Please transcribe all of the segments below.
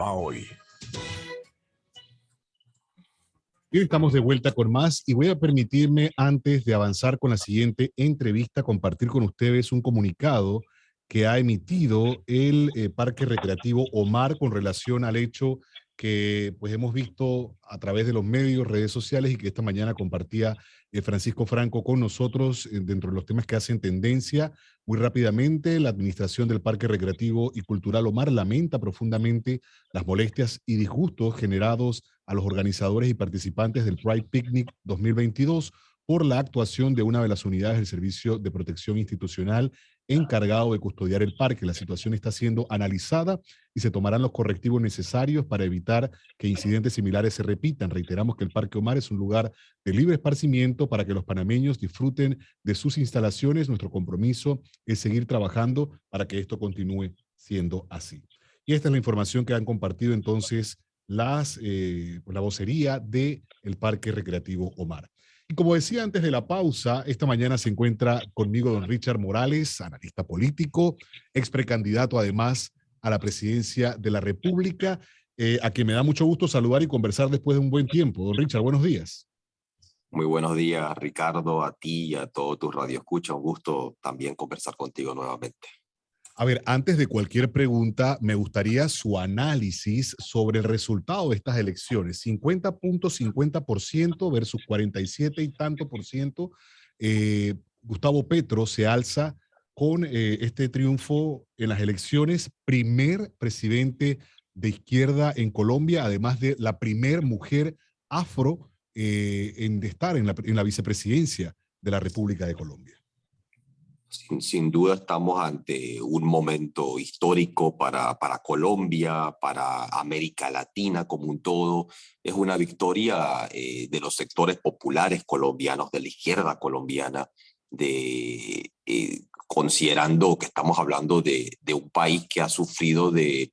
Maui. Bien, estamos de vuelta con más y voy a permitirme, antes de avanzar con la siguiente entrevista, compartir con ustedes un comunicado que ha emitido el Parque Recreativo Omar con relación al hecho que pues hemos visto a través de los medios, redes sociales y que esta mañana compartía Francisco Franco con nosotros dentro de los temas que hacen tendencia. Muy rápidamente, la administración del Parque Recreativo y Cultural Omar lamenta profundamente las molestias y disgustos generados a los organizadores y participantes del Pride Picnic 2022 por la actuación de una de las unidades del Servicio de Protección Institucional encargado de custodiar el parque. La situación está siendo analizada y se tomarán los correctivos necesarios para evitar que incidentes similares se repitan. Reiteramos que el Parque Omar es un lugar de libre esparcimiento para que los panameños disfruten de sus instalaciones. Nuestro compromiso es seguir trabajando para que esto continúe siendo así. Y esta es la información que han compartido entonces la vocería del Parque Recreativo Omar. Y como decía antes de la pausa, esta mañana se encuentra conmigo don Richard Morales, analista político, ex precandidato además a la presidencia de la República, a quien me da mucho gusto saludar y conversar después de un buen tiempo. Don Richard, buenos días. Muy buenos días, Ricardo, a ti y a todos tus radioescuchas. Un gusto también conversar contigo nuevamente. A ver, antes de cualquier pregunta, me gustaría su análisis sobre el resultado de estas elecciones. 50.50% versus 47 y tanto por ciento. Gustavo Petro se alza con este triunfo en las elecciones, primer presidente de izquierda en Colombia, además de la primer mujer afro en estar en la vicepresidencia de la República de Colombia. Sin duda estamos ante un momento histórico para Colombia, para América Latina como un todo. Es una victoria de los sectores populares colombianos, de la izquierda colombiana, considerando que estamos hablando de un país que ha sufrido de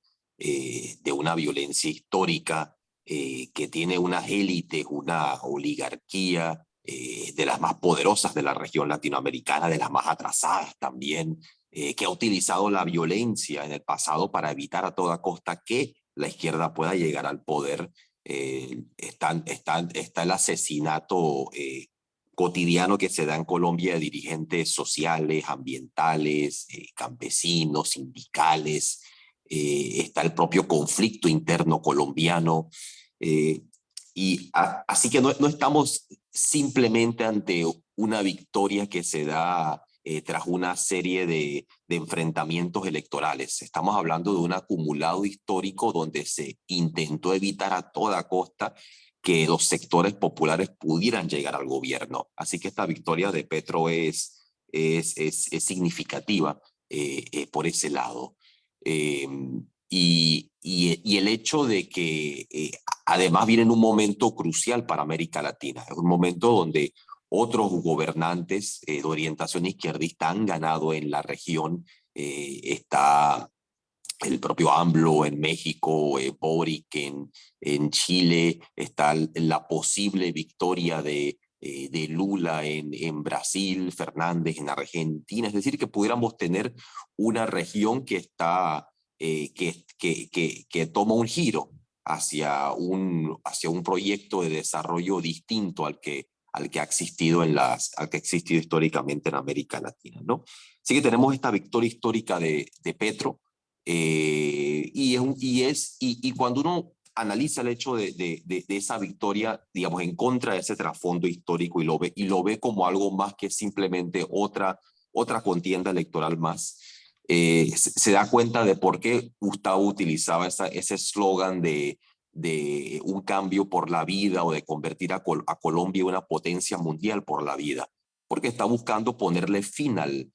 una violencia histórica, que tiene unas élites, una oligarquía de las más poderosas de la región latinoamericana, de las más atrasadas también, que ha utilizado la violencia en el pasado para evitar a toda costa que la izquierda pueda llegar al poder. Está el asesinato cotidiano que se da en Colombia de dirigentes sociales, ambientales, campesinos, sindicales. Está el propio conflicto interno colombiano. Así que no estamos simplemente ante una victoria que se da tras una serie de enfrentamientos electorales. Estamos hablando de un acumulado histórico donde se intentó evitar a toda costa que los sectores populares pudieran llegar al gobierno. Así que esta victoria de Petro es significativa por ese lado. Y el hecho de que además viene en un momento crucial para América Latina, es un momento donde otros gobernantes de orientación izquierdista han ganado en la región. Está el propio AMLO en México, Boric en Chile, está la posible victoria de Lula en Brasil, Fernández en Argentina. Es decir, que pudiéramos tener una región que está que toma un giro hacia un proyecto de desarrollo distinto al que ha existido al que ha existido históricamente en América Latina, ¿no? Así que tenemos esta victoria histórica de Petro, y cuando uno analiza el hecho de esa victoria, digamos, en contra de ese trasfondo histórico, y lo ve como algo más que simplemente otra contienda electoral más, se da cuenta de por qué Gustavo utilizaba ese eslogan de un cambio por la vida, o de convertir a Colombia en una potencia mundial por la vida, porque está buscando ponerle fin al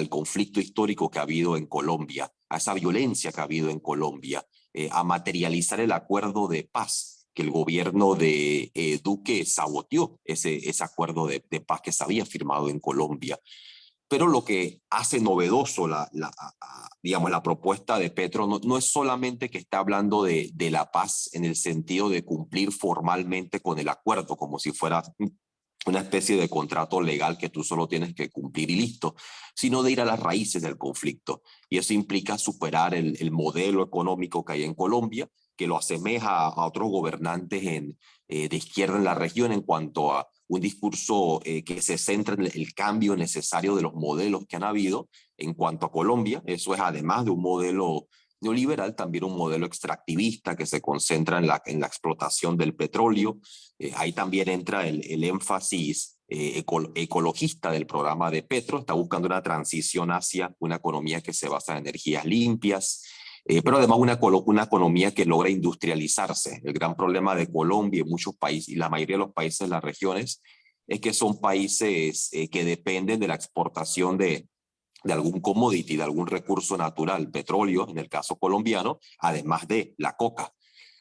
conflicto histórico que ha habido en Colombia, a esa violencia que ha habido en Colombia, a materializar el acuerdo de paz que el gobierno de Duque saboteó, ese acuerdo de paz que se había firmado en Colombia. Pero lo que hace novedoso digamos, la propuesta de Petro no es solamente que está hablando de la paz en el sentido de cumplir formalmente con el acuerdo, como si fuera una especie de contrato legal que tú solo tienes que cumplir y listo, sino de ir a las raíces del conflicto. Y eso implica superar el modelo económico que hay en Colombia, que lo asemeja a otros gobernantes de izquierda en la región en cuanto a un discurso que se centra en el cambio necesario de los modelos que han habido en cuanto a Colombia. Eso es, además de un modelo neoliberal, también un modelo extractivista que se concentra en la explotación del petróleo. Ahí también entra el énfasis ecologista del programa de Petro. Está buscando una transición hacia una economía que se basa en energías limpias, pero además una economía que logra industrializarse. El gran problema de Colombia y muchos países, y la mayoría de los países de las regiones, es que son países que dependen de la exportación de algún commodity, de algún recurso natural, petróleo, en el caso colombiano, además de la coca.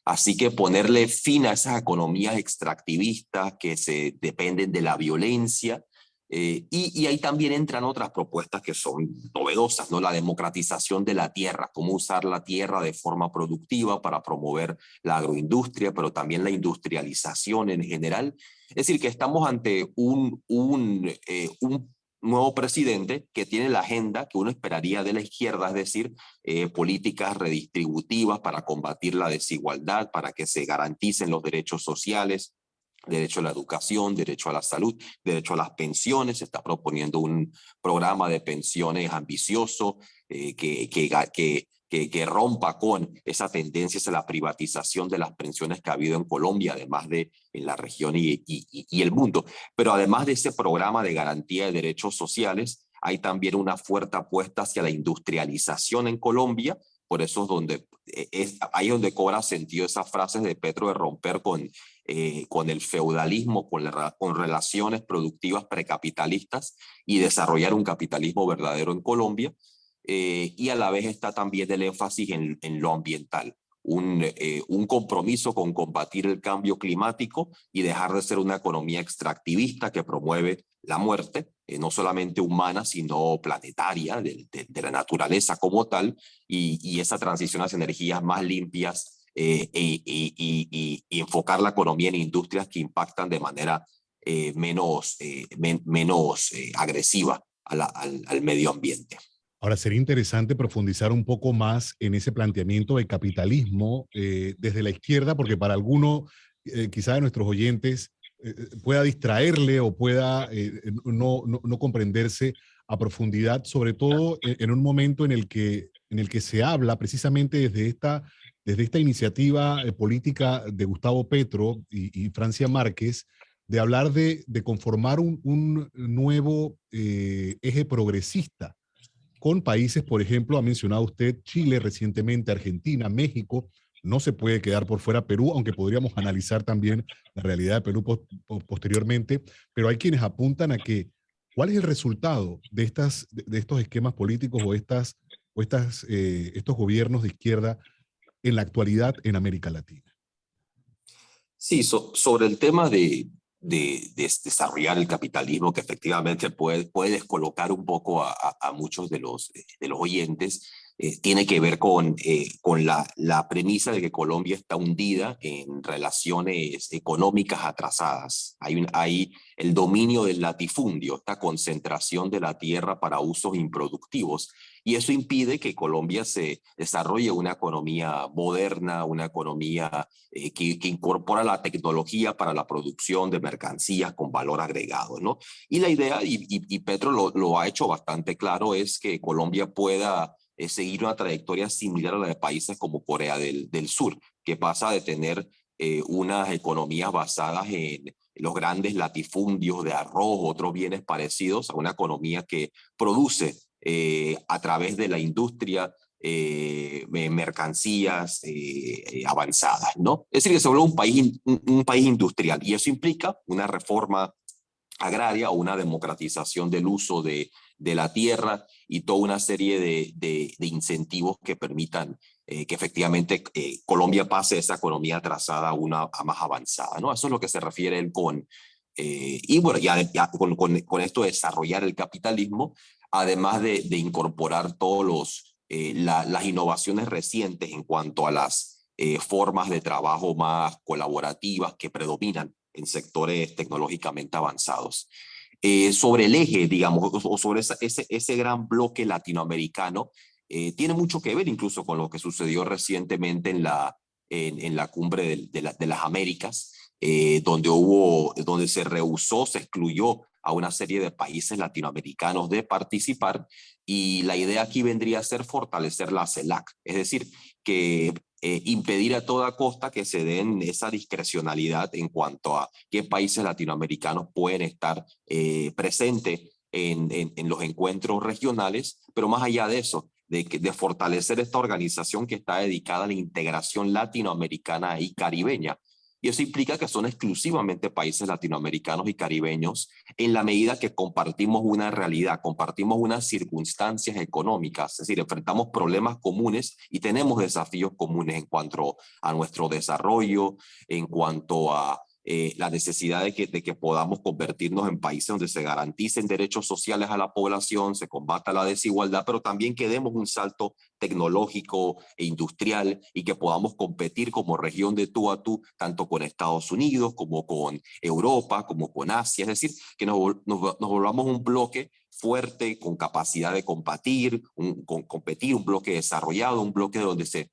Así que ponerle fin a esas economías extractivistas que se dependen de la violencia, y ahí también entran otras propuestas que son novedosas, ¿no? La democratización de la tierra, cómo usar la tierra de forma productiva para promover la agroindustria, pero también la industrialización en general. Es decir, que estamos ante un nuevo presidente que tiene la agenda que uno esperaría de la izquierda, es decir, políticas redistributivas para combatir la desigualdad, para que se garanticen los derechos sociales, derecho a la educación, derecho a la salud, derecho a las pensiones. Se está proponiendo un programa de pensiones ambicioso que rompa con esa tendencia a la privatización de las pensiones que ha habido en Colombia, además de en la región y el mundo. Pero además de ese programa de garantía de derechos sociales, hay también una fuerte apuesta hacia la industrialización en Colombia. Por eso es donde ahí donde cobra sentido esas frases de Petro de romper con el feudalismo, con relaciones productivas precapitalistas y desarrollar un capitalismo verdadero en Colombia. Y a la vez está también el énfasis en lo ambiental, un compromiso con combatir el cambio climático y dejar de ser una economía extractivista que promueve la muerte, no solamente humana, sino planetaria, de la naturaleza como tal, y esa transición hacia energías más limpias, y enfocar la economía en industrias que impactan de manera menos agresiva al medio ambiente. Ahora, sería interesante profundizar un poco más en ese planteamiento de capitalismo desde la izquierda, porque para alguno, quizá de nuestros oyentes, pueda distraerle o pueda no comprenderse a profundidad, sobre todo en un momento en el que se habla precisamente desde esta iniciativa política de Gustavo Petro y Francia Márquez, de hablar de conformar un nuevo eje progresista con países, por ejemplo, ha mencionado usted Chile recientemente, Argentina, México, no se puede quedar por fuera Perú, aunque podríamos analizar también la realidad de Perú posteriormente, pero hay quienes apuntan a que, ¿cuál es el resultado de estos esquemas políticos estos gobiernos de izquierda en la actualidad en América Latina? Sí, sobre el tema de desarrollar el capitalismo, que efectivamente puede descolocar un poco a muchos de los oyentes, tiene que ver con la premisa de que Colombia está hundida en relaciones económicas atrasadas. Hay el dominio del latifundio, esta concentración de la tierra para usos improductivos, y eso impide que Colombia se desarrolle una economía moderna, una economía que incorpora la tecnología para la producción de mercancías con valor agregado, ¿no? Y la idea, y Petro lo ha hecho bastante claro, es que Colombia pueda seguir una trayectoria similar a la de países como Corea del Sur, que pasa de tener unas economías basadas en los grandes latifundios de arroz, otros bienes parecidos, a una economía que produce a través de la industria mercancías avanzadas, ¿no? Es decir, que se vuelve un país industrial, y eso implica una reforma agraria o una democratización del uso de la tierra y toda una serie de incentivos que permitan que efectivamente Colombia pase de esa economía atrasada a más avanzada, ¿no? Eso es lo que se refiere él y bueno, ya con esto de desarrollar el capitalismo, además de incorporar todos las innovaciones recientes en cuanto a las formas de trabajo más colaborativas que predominan en sectores tecnológicamente avanzados. Sobre el eje, digamos, o sobre ese gran bloque latinoamericano, tiene mucho que ver incluso con lo que sucedió recientemente en la cumbre de las Américas, donde se rehusó, se excluyó a una serie de países latinoamericanos de participar, y la idea aquí vendría a ser fortalecer la CELAC, es decir, que impedir a toda costa que se den esa discrecionalidad en cuanto a qué países latinoamericanos pueden estar presentes en los encuentros regionales, pero más allá de eso, de fortalecer esta organización que está dedicada a la integración latinoamericana y caribeña. Y eso implica que son exclusivamente países latinoamericanos y caribeños en la medida que compartimos una realidad, compartimos unas circunstancias económicas, es decir, enfrentamos problemas comunes y tenemos desafíos comunes en cuanto a nuestro desarrollo, en cuanto a la necesidad de que podamos convertirnos en países donde se garanticen derechos sociales a la población, se combata la desigualdad, pero también que demos un salto tecnológico e industrial y que podamos competir como región de tú a tú, tanto con Estados Unidos como con Europa, como con Asia, es decir, que nos volvamos un bloque fuerte, con capacidad de competir, un bloque desarrollado, un bloque donde se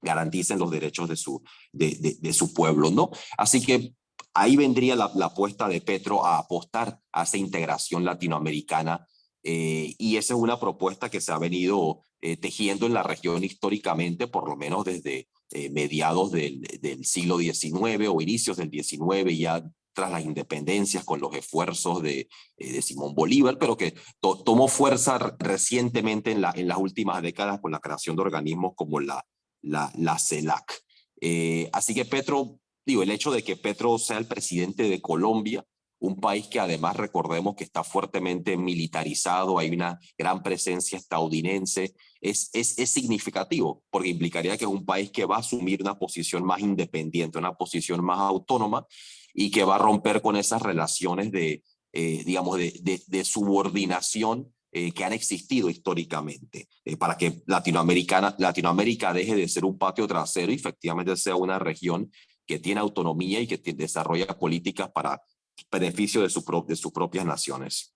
garanticen los derechos de su pueblo, ¿no? Así que ahí vendría la apuesta de Petro a apostar a esa integración latinoamericana, y esa es una propuesta que se ha venido tejiendo en la región históricamente, por lo menos desde mediados del siglo XIX o inicios del XIX, ya tras las independencias con los esfuerzos de Simón Bolívar, pero que tomó fuerza recientemente en las últimas décadas con la creación de organismos como la CELAC. Así que Petro, digo, el hecho de que Petro sea el presidente de Colombia, un país que además recordemos que está fuertemente militarizado, hay una gran presencia estadounidense, es significativo, porque implicaría que es un país que va a asumir una posición más independiente, una posición más autónoma, y que va a romper con esas relaciones digamos, de subordinación que han existido históricamente, para que Latinoamérica deje de ser un patio trasero y efectivamente sea una región que tiene autonomía y que desarrolla políticas para beneficio de sus propias naciones.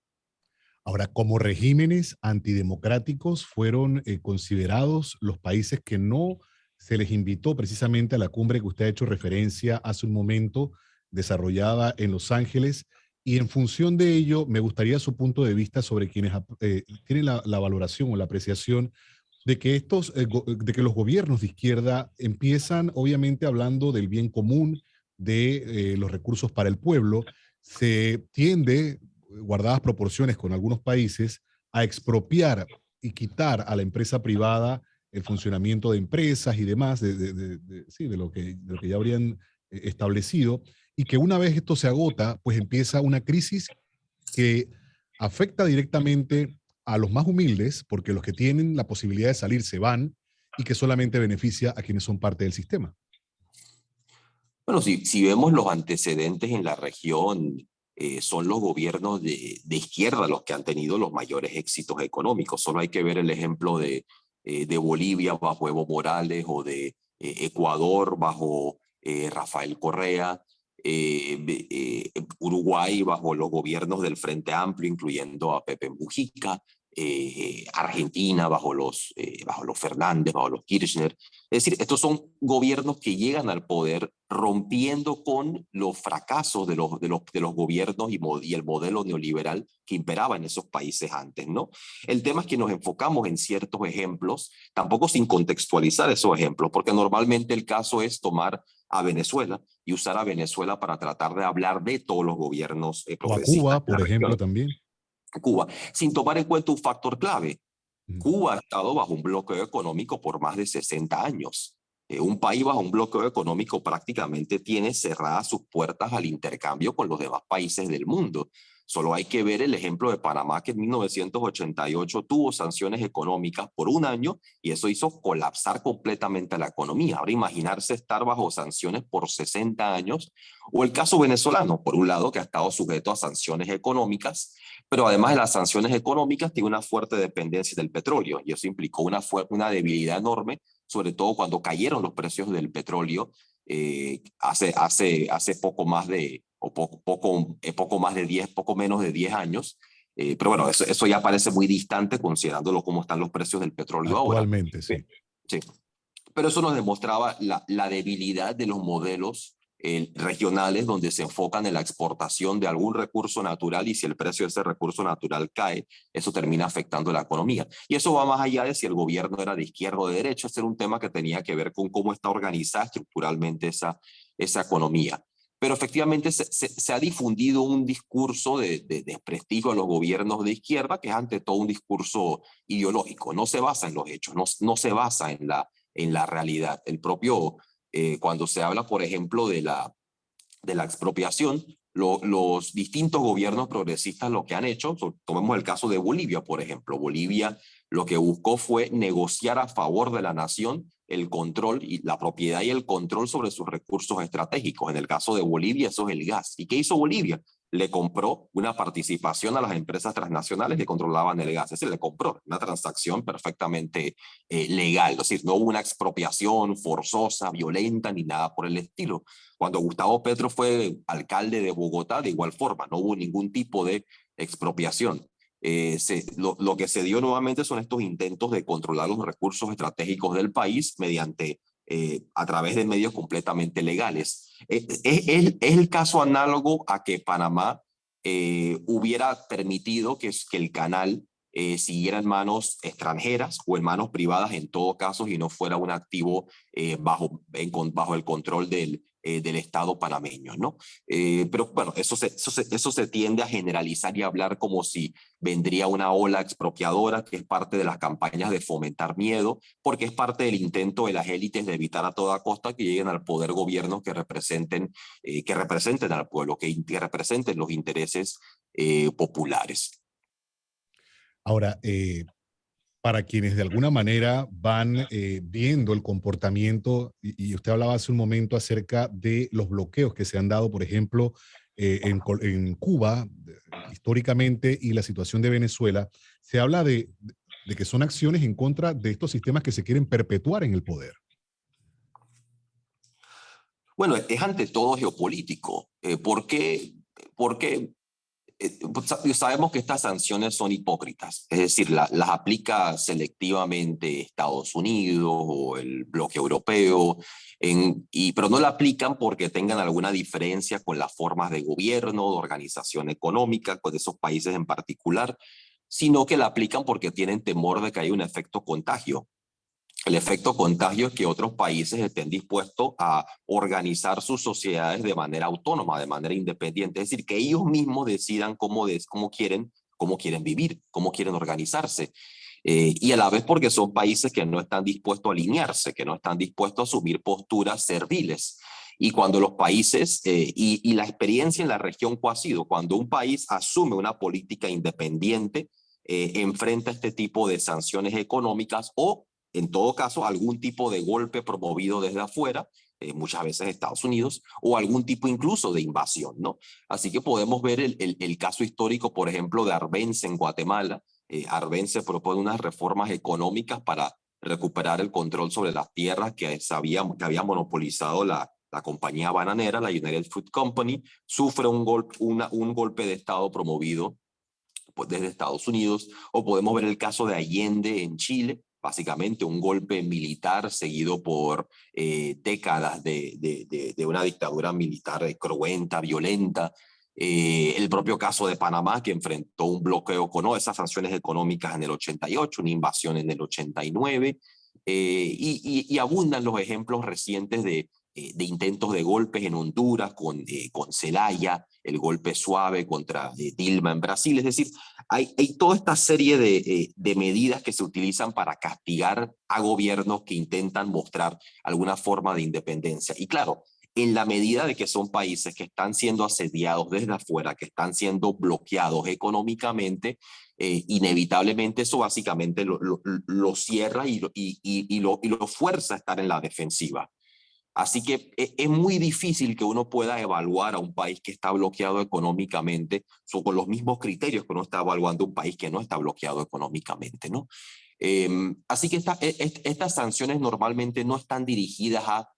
Ahora, como regímenes antidemocráticos fueron considerados los países que no se les invitó precisamente a la cumbre que usted ha hecho referencia hace un momento, desarrollada en Los Ángeles, y en función de ello, me gustaría su punto de vista sobre quienes tienen la valoración o la apreciación de que de que los gobiernos de izquierda empiezan obviamente hablando del bien común, de los recursos para el pueblo, se tiende, guardadas proporciones con algunos países, a expropiar y quitar a la empresa privada el funcionamiento de empresas y demás, sí, de lo que ya habrían establecido, y que una vez esto se agota, pues empieza una crisis que afecta directamente a los más humildes, porque los que tienen la posibilidad de salir se van, y que solamente beneficia a quienes son parte del sistema. Bueno, si vemos los antecedentes en la región, son los gobiernos de izquierda los que han tenido los mayores éxitos económicos. Solo hay que ver el ejemplo de Bolivia bajo Evo Morales, o de Ecuador bajo Rafael Correa, Uruguay bajo los gobiernos del Frente Amplio, incluyendo a Pepe Mujica, Argentina bajo los Fernández, bajo los Kirchner. Es decir, estos son gobiernos que llegan al poder rompiendo con los fracasos de los gobiernos y el modelo neoliberal que imperaba en esos países antes, ¿no? El tema es que nos enfocamos en ciertos ejemplos, tampoco sin contextualizar esos ejemplos, porque normalmente el caso es tomar a Venezuela y usar a Venezuela para tratar de hablar de todos los gobiernos O a progresistas Cuba, de la por ejemplo, región. también. Cuba, sin tomar en cuenta un factor clave. Mm. Cuba ha estado bajo un bloqueo económico por más de 60 años. Un país bajo un bloqueo económico prácticamente tiene cerradas sus puertas al intercambio con los demás países del mundo. Solo hay que ver el ejemplo de Panamá, que en 1988 tuvo sanciones económicas por un año y eso hizo colapsar completamente la economía. Ahora imaginarse estar bajo sanciones por 60 años, o el caso venezolano, por un lado, que ha estado sujeto a sanciones económicas, pero además de las sanciones económicas tiene una fuerte dependencia del petróleo, y eso implicó una debilidad enorme, sobre todo cuando cayeron los precios del petróleo hace poco más de, o poco más de 10, poco menos de 10 años. Pero bueno, eso ya parece muy distante considerándolo cómo están los precios del petróleo ahora. Actualmente, sí. Sí. Pero eso nos demostraba la debilidad de los modelos regionales donde se enfocan en la exportación de algún recurso natural y si el precio de ese recurso natural cae, eso termina afectando la economía. Y eso va más allá de si el gobierno era de izquierda o de derecha, ese era un tema que tenía que ver con cómo está organizada estructuralmente esa economía. Pero efectivamente se ha difundido un discurso de desprestigio a los gobiernos de izquierda, que es ante todo un discurso ideológico, no se basa en los hechos, no se basa en la realidad. El propio, cuando se habla, por ejemplo, de la expropiación, los distintos gobiernos progresistas lo que han hecho, tomemos el caso de Bolivia, por ejemplo. Bolivia lo que buscó fue negociar a favor de la nación el control y la propiedad y el control sobre sus recursos estratégicos. En el caso de Bolivia, eso es el gas. ¿Y qué hizo Bolivia? Le compró una participación a las empresas transnacionales que controlaban el gas. Es decir, le compró una transacción perfectamente legal. Es decir, no hubo una expropiación forzosa, violenta, ni nada por el estilo. Cuando Gustavo Petro fue alcalde de Bogotá, de igual forma, no hubo ningún tipo de expropiación. Lo que se dio nuevamente son estos intentos de controlar los recursos estratégicos del país mediante, a través de medios completamente legales. Es el caso análogo a que Panamá hubiera permitido que el canal siguiera en manos extranjeras o en manos privadas en todo caso y no fuera un activo bajo el control del Estado panameño, ¿no? Pero bueno, eso se tiende a generalizar y a hablar como si vendría una ola expropiadora, que es parte de las campañas de fomentar miedo, porque es parte del intento de las élites de evitar a toda costa que lleguen al poder gobiernos que representen al pueblo, que representen los intereses populares. Ahora, para quienes de alguna manera van viendo el comportamiento, y usted hablaba hace un momento acerca de los bloqueos que se han dado, por ejemplo, en Cuba, históricamente, y la situación de Venezuela, se habla de que son acciones en contra de estos sistemas que se quieren perpetuar en el poder. Bueno, es ante todo geopolítico. ¿Por qué? Porque sabemos que estas sanciones son hipócritas, es decir, las aplica selectivamente Estados Unidos o el bloque europeo, pero no la aplican porque tengan alguna diferencia con las formas de gobierno, de organización económica, con esos países en particular, sino que la aplican porque tienen temor de que haya un efecto contagio. El efecto contagio es que otros países estén dispuestos a organizar sus sociedades de manera autónoma, de manera independiente. Es decir, que ellos mismos decidan cómo quieren vivir, cómo quieren organizarse. Y a la vez porque son países que no están dispuestos a alinearse, que no están dispuestos a asumir posturas serviles. Y cuando los países, y la experiencia en la región, ¿cuál ha sido? Cuando un país asume una política independiente, enfrenta este tipo de sanciones económicas o en todo caso, algún tipo de golpe promovido desde afuera, muchas veces Estados Unidos, o algún tipo incluso de invasión, ¿no? Así que podemos ver el caso histórico, por ejemplo, de Arbenz en Guatemala. Arbenz se propone unas reformas económicas para recuperar el control sobre las tierras que había monopolizado la compañía bananera, la United Fruit Company, sufre un golpe de Estado promovido pues, desde Estados Unidos, o podemos ver el caso de Allende en Chile, básicamente un golpe militar seguido por décadas de una dictadura militar cruenta, violenta. El propio caso de Panamá, que enfrentó un bloqueo con esas sanciones económicas en el 88, una invasión en el 89, y abundan los ejemplos recientes de intentos de golpes en Honduras con Zelaya, el golpe suave contra Dilma en Brasil. Es decir, hay toda esta serie de medidas que se utilizan para castigar a gobiernos que intentan mostrar alguna forma de independencia. Y claro, en la medida de que son países que están siendo asediados desde afuera, que están siendo bloqueados económicamente, inevitablemente eso básicamente lo cierra y lo fuerza a estar en la defensiva. Así que es muy difícil que uno pueda evaluar a un país que está bloqueado económicamente con los mismos criterios que uno está evaluando un país que no está bloqueado económicamente, ¿no? Así que estas sanciones normalmente no están dirigidas a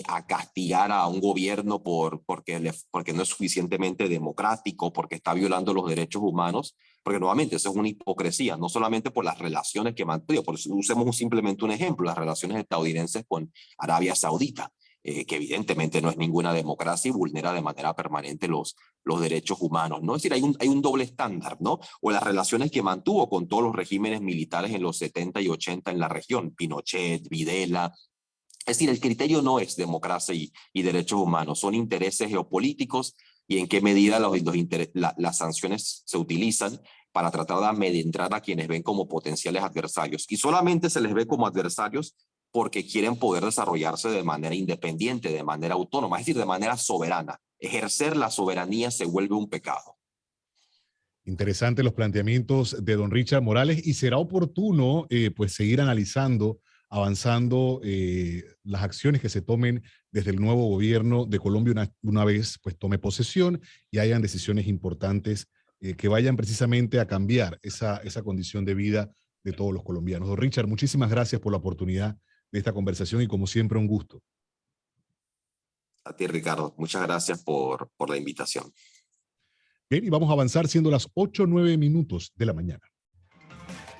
a castigar a un gobierno porque no es suficientemente democrático, porque está violando los derechos humanos, porque nuevamente eso es una hipocresía, no solamente por las relaciones que mantuvo, usemos simplemente un ejemplo, las relaciones estadounidenses con Arabia Saudita, que evidentemente no es ninguna democracia y vulnera de manera permanente los derechos humanos, ¿no? Es decir, hay un doble estándar, ¿no? O las relaciones que mantuvo con todos los regímenes militares en los 70 y 80 en la región, Pinochet, Videla. Es decir, el criterio no es democracia y derechos humanos, son intereses geopolíticos y en qué medida las sanciones se utilizan para tratar de amedrentar a quienes ven como potenciales adversarios. Y solamente se les ve como adversarios porque quieren poder desarrollarse de manera independiente, de manera autónoma, es decir, de manera soberana. Ejercer la soberanía se vuelve un pecado. Interesantes los planteamientos de don Richard Morales y será oportuno pues seguir analizando, avanzando las acciones que se tomen desde el nuevo gobierno de Colombia una vez pues tome posesión y hayan decisiones importantes que vayan precisamente a cambiar esa condición de vida de todos los colombianos. Don Richard, muchísimas gracias por la oportunidad de esta conversación y como siempre un gusto. A ti, Ricardo, muchas gracias por la invitación. Bien, y vamos a avanzar siendo las 8:09 de la mañana.